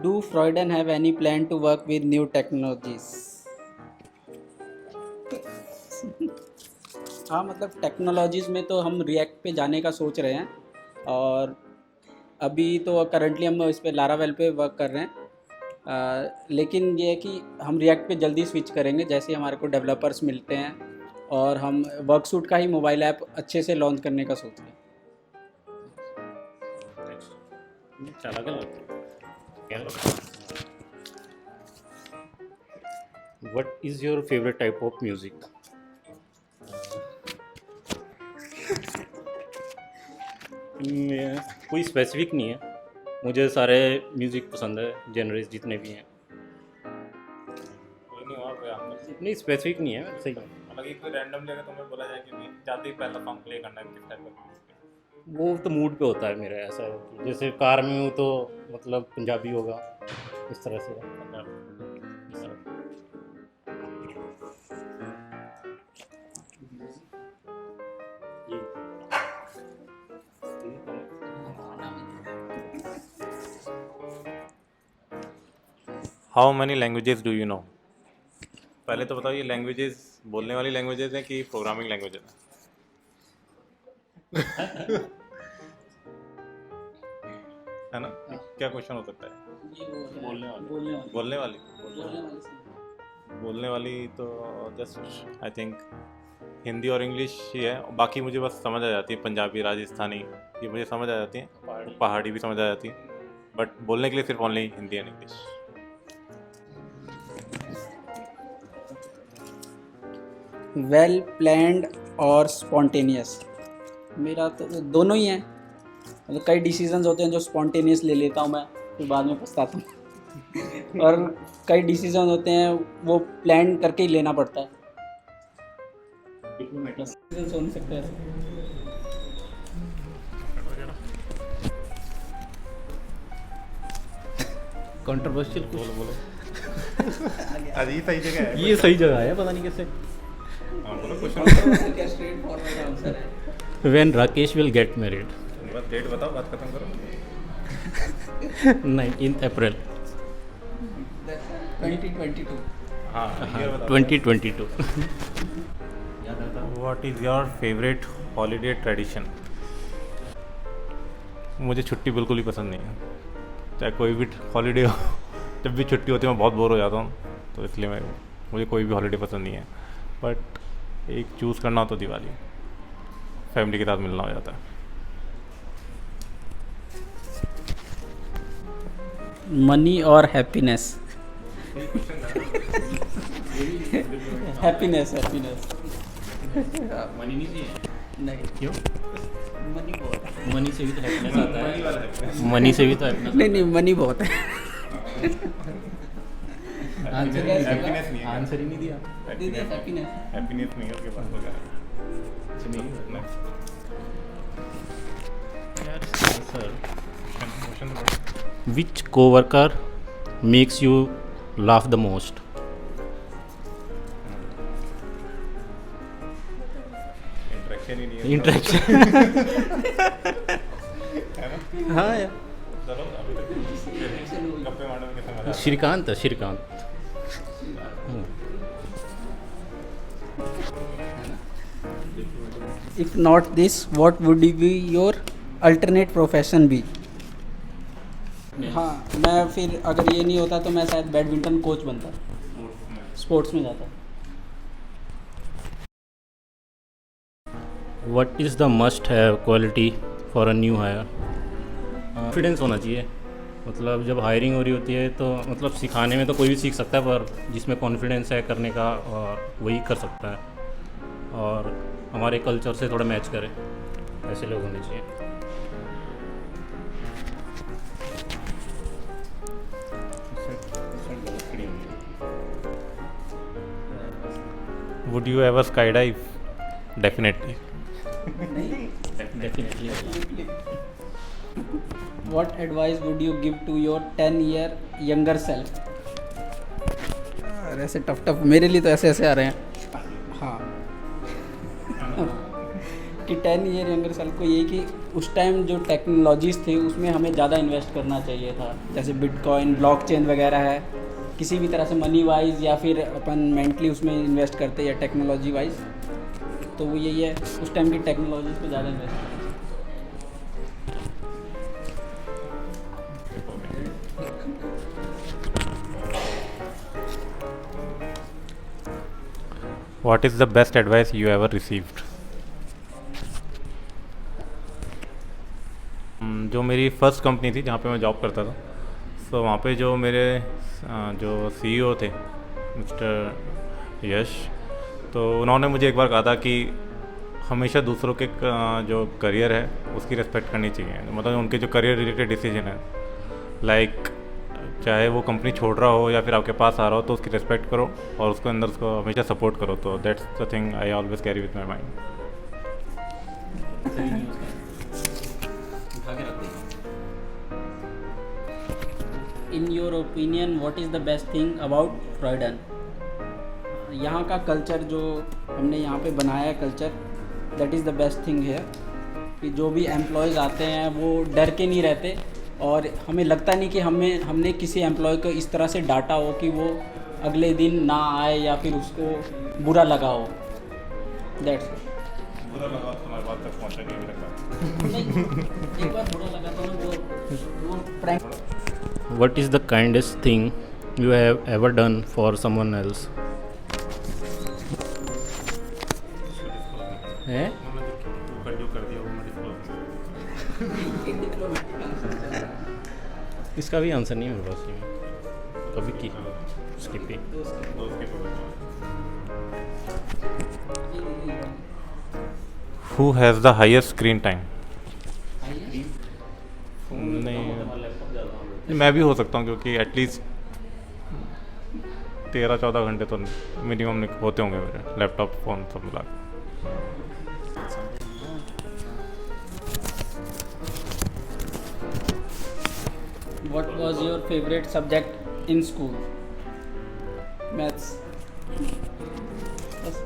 Do Freudian have any plan to work with new technologies? हाँ मतलब technologies में तो हम रिएक्ट पे जाने का सोच रहे हैं और अभी तो करंटली हम इस पे लारावेल पे वर्क कर रहे हैं। लेकिन ये है कि हम रिएक्ट पे जल्दी स्विच करेंगे जैसे हमारे को डेवलपर्स मिलते हैं और हम वर्कसूट का ही मोबाइल ऐप अच्छे से लॉन्च करने का सोच रहे हैं। What is your favorite type of music? कोई स्पेसिफिक नहीं है, मुझे सारे म्यूज़िक पसंद है, जनरेस जितने भी हैं। कोई नहीं हुआ कोई आपने नहीं स्पेसिफिक नहीं है, सही है। मतलब कि कोई रैंडम जगह तुम्हें बोला जाए कि जाते ही पहला सॉन्ग प्ले करना है किस टाइप का म्यूजिक वो तो मूड पे होता है मेरा, ऐसा है कि जैसे कार में हूँ तो मतलब पंजाबी होगा, इस तरह से। How many languages do you know? पहले तो बताओ ये लैंग्वेजेस बोलने वाली लैंग्वेजेस हैं कि प्रोग्रामिंग लैंग्वेजेस हैं? है ना? क्या क्वेश्चन हो सकता है? बोलने वाली बोलने वाली तो जस्ट आई थिंक हिंदी और इंग्लिश ही है। बाकी मुझे बस समझ आ जाती है, पंजाबी, राजस्थानी ये मुझे समझ आ जाती हैं, पहाड़ी भी समझ आ जाती है, बट बोलने के लिए सिर्फ only Hindi and English. Well planned और स्पॉन्टेनियस? मेरा तो दोनों ही हैं। मतलब कई डिसीजंस होते हैं जो स्पॉन्टेनियस ले लेता हूँ मैं, फिर बाद में पछताता हूँ और कई डिसीजन होते हैं वो प्लान करके ही लेना पड़ता है। डिसीजंस हो नहीं सकते ऐसे। कंट्रोवर्शियल बोलो आज ये सही जगह है, ये सही जगह है, पता नहीं कैसे। बोलो क्वेश्चन। क्या स्ट्रेट फॉरवर्ड आंसर है? When Rakesh will get married? बस डेट बताओ, बात खत्म करो। 19th April 2022। हाँ, year बताओ। 2022। What is your favourite holiday tradition? मुझे छुट्टी बिल्कुल ही पसंद नहीं है, चाहे कोई भी हॉलीडे हो। जब भी छुट्टी होती है मैं बहुत बोर हो जाता हूँ, तो इसलिए मुझे कोई भी हॉलीडे पसंद नहीं है। बट एक चूज़ करना हो तो दिवाली, फैमिली के साथ मिलना हो जाता है। मनी और हैप्पीनेस? हैप्पीनेस। मनी नहीं चाहिए? नहीं, क्यों? मनी बहुत है। मनी से भी तो हैप्पीनेस आता है। मनी से भी तो हैप्पीनेस। नहीं मनी बहुत है। हैप्पीनेस नहीं है, आंसर ही नहीं दिया। हैप्पीनेस नहीं है उसके पास वगैरह। Which coworker makes you laugh the most? Interaction ही नहीं है। Interaction. हाँ यार, चलो अभी तक गप्पे मारने में कितना मजा Shrikant. If not this, what would be your alternate profession be? हाँ, मैं फिर अगर ये नहीं होता तो मैं शायद बैडमिंटन कोच बनता, स्पोर्ट्स में जाता। What is the must have quality for a new hire? Confidence होना चाहिए। मतलब जब हायरिंग हो रही होती है तो मतलब सिखाने में तो कोई भी सीख सकता है, पर जिसमें कॉन्फिडेंस है करने का वही कर सकता है और हमारे कल्चर से थोड़ा मैच करे, ऐसे लोग होने चाहिए। Would you ever skydive? Definitely. Definitely. What advice would you give to your 10-year younger self? ऐसे टफ मेरे लिए तो ऐसे आ रहे हैं। हाँ कि 10 ईयर यंगर सेल्फ को ये कि उस टाइम जो टेक्नोलॉजीज़ थी उसमें हमें ज़्यादा इन्वेस्ट करना चाहिए था, जैसे बिटकॉइन, ब्लॉकचेन वगैरह है। किसी भी तरह से मनी वाइज या फिर अपन मेंटली उसमें इन्वेस्ट करते या टेक्नोलॉजी वाइज, तो वो यही है, उस टाइम की टेक्नोलॉजीज़ पे ज़्यादा इन्वेस्ट करना चाहिए। What is the best advice you ever received? जो मेरी फर्स्ट कंपनी थी जहाँ पे मैं जॉब करता था, तो वहाँ पे जो मेरे जो CEO थे मिस्टर यश, तो उन्होंने मुझे एक बार कहा था कि हमेशा दूसरों के जो करियर है उसकी रिस्पेक्ट करनी चाहिए। मतलब उनके जो करियर रिलेटेड डिसीजन है, लाइक चाहे वो कंपनी छोड़ रहा हो या फिर आपके पास आ रहा हो, तो उसकी रिस्पेक्ट करो और उसको अंदर उसको हमेशा सपोर्ट करो। तो that's the thing I always carry with my mind. In your opinion what is the best thing about Froyden? यहाँ का कल्चर जो हमने यहाँ पे बनाया है culture, that is the best thing है कि जो भी एम्प्लॉयज़ आते हैं वो डर के नहीं रहते, और हमें लगता नहीं कि हमने किसी एम्प्लॉय को इस तरह से डांटा हो कि वो अगले दिन ना आए या फिर उसको बुरा लगा हो। दैट्स बुरा लगा तो हमारे बात तक पहुँचा नहीं लगता। एक बार बुरा लगा था ना, वो prank. What is the kindest thing you have ever done for someone else? है? जो कर दिया वो मैं इसका भी आंसर नहीं है मेरे पास ये कभी की skip he. Who has the highest screen time? नहीं, मैं भी हो सकता हूँ क्योंकि एटलीस्ट 13-14 घंटे तो मिनिमम होते होंगे मेरे लैपटॉप फ़ोन सब मिला के। What was your favorite subject in school? Maths. बस